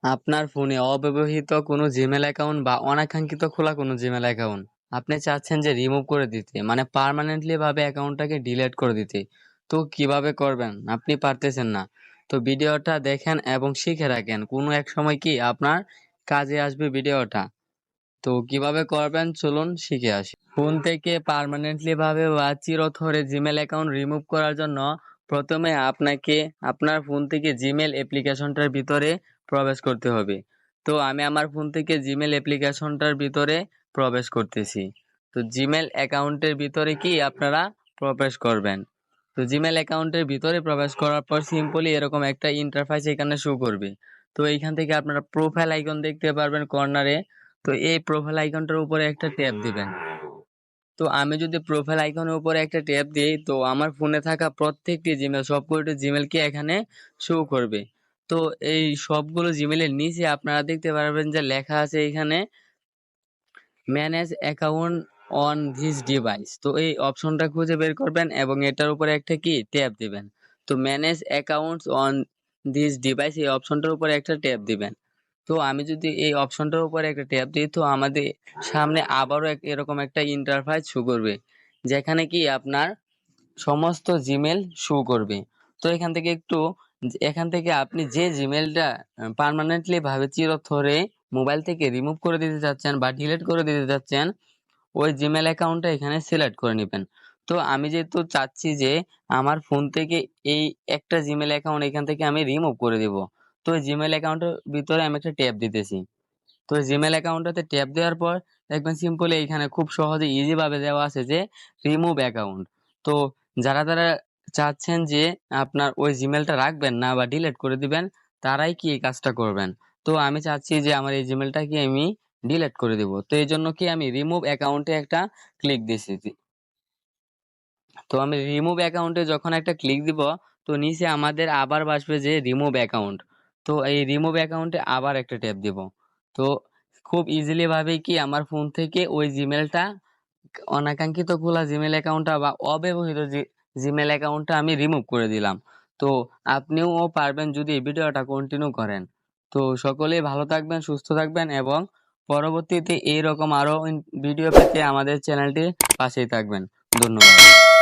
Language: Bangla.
আপনার ফোনে অব্যবহৃত কোনো জিমেল অ্যাকাউন্ট বা অনাকাঙ্ক্ষিত খোলা কোনো জিমেল অ্যাকাউন্ট আপনি চাচ্ছেন যে রিমুভ করে দিতে, মানে পার্মানেন্টলি ভাবে অ্যাকাউন্টটাকে ডিলিট করে দিতে। তো কিভাবে করবেন আপনি পারতেছেন না। তো ভিডিওটা দেখেন এবং শিখে রাখেন, কোনো এক সময় কি আপনার কাজে আসবে ভিডিওটা। তো কিভাবে করবেন চলুন শিখে আসি। ফোন থেকে পার্মানেন্টলি ভাবে বা চিরতরে জিমেল অ্যাকাউন্ট রিমুভ করার জন্য প্রথমে আপনাকে আপনার ফোন থেকে জিমেল অ্যাপ্লিকেশনটার ভিতরে প্রবেশ করতে হবে। তো আমি আমার ফোন থেকে জিমেল অ্যাপ্লিকেশনটার ভিতরে প্রবেশ করতেছি। তো জিমেল অ্যাকাউন্টের ভিতরে কি আপনারা প্রবেশ করবেন। তো জিমেল অ্যাকাউন্টের ভিতরে প্রবেশ করার পর সিম্পলি এরকম একটা ইন্টারফেস এখানে শো করবে। তো এইখান থেকে আপনারা প্রোফাইল আইকন দেখতে পারবেন কর্নারে। তো এই প্রোফাইল আইকনটার উপরে একটা ট্যাপ দিবেন। তো আমি যদি প্রোফাইল আইকনের উপরে একটা ট্যাপ দিই তো আমার ফোনে থাকা প্রত্যেকটি জিমেল সবকটি জিমেলকে এখানে শো করবে। তো এই সবগুলো জিমেলের নিচে আপনারা দেখতে পারবেন যে লেখা আছে এখানে manage account on this device. তো এই অপশনটা খুঁজে বের করবেন এবং এটার উপরে একটা কি ট্যাপ দিবেন। তো manage accounts on this device এই অপশনটার উপরে একটা ট্যাপ দিবেন। তো আমি যদি এই অপশনটার উপরে একটা ট্যাপ দিই তো আমাদের সামনে আবারও এরকম একটা ইন্টারফেস শো করবে, যেখানে কি আপনার সমস্ত জিমেল শো করবে। তো এখান থেকে আপনি যে জিমেলটা পার্মানেন্টলি ভাবে চিরতরে মোবাইল থেকে রিমুভ করে দিতে চাচ্ছেন বা ডিলিট করে দিতে চাচ্ছেন, ওই জিমেল অ্যাকাউন্টটা এখানে সিলেক্ট করে নেবেন। তো আমি যেহেতু চাচ্ছি যে আমার ফোন থেকে এই একটা জিমেল অ্যাকাউন্ট এখান থেকে আমি রিমুভ করে দিব, তো ওই জিমেল অ্যাকাউন্টের ভিতরে আমি একটা ট্যাপ দিতেছি। তো জিমেল অ্যাকাউন্টটাতে ট্যাপ দেওয়ার পর দেখবেন সিম্পলি এখানে খুব সহজে ইজি ভাবে দেওয়া আছে যে রিমুভ অ্যাকাউন্ট। তো যারা চাচ্ছেন যে আপনার ওই জিমেলটা রাখবেন না বা ডিলিট করে দিবেন, তারাই কি এই কাজটা করবেন। তো আমি চাচ্ছি যে আমার এই জিমেলটাকে আমি ডিলিট করে দিব, তো এই জন্য কি আমি রিমুভ অ্যাকাউন্টে একটা ক্লিক দিছি। তো আমি রিমুভ অ্যাকাউন্টে যখন একটা ক্লিক দিব তো নিচে আমাদের আবার আসবে যে রিমুভ অ্যাকাউন্ট। তো এই রিমুভ অ্যাকাউন্টে আবার একটা ট্যাপ দিব। তো খুব ইজিলি ভাবে কি আমার ফোন থেকে ওই জিমেলটা, অনাকাঙ্ক্ষিত খোলা জিমেল অ্যাকাউন্টটা বা অব্যবহৃত জিমেল অ্যাকাউন্টটা আমি রিমুভ করে দিলাম। তো আপনিও পারবেন যদি এই ভিডিওটা কন্টিনিউ করেন। তো সকলেই ভালো থাকবেন, সুস্থ থাকবেন এবং পরবর্তীতে এইরকম আরো ভিডিও পেতে আমাদের চ্যানেলটির পাশেই থাকবেন। ধন্যবাদ।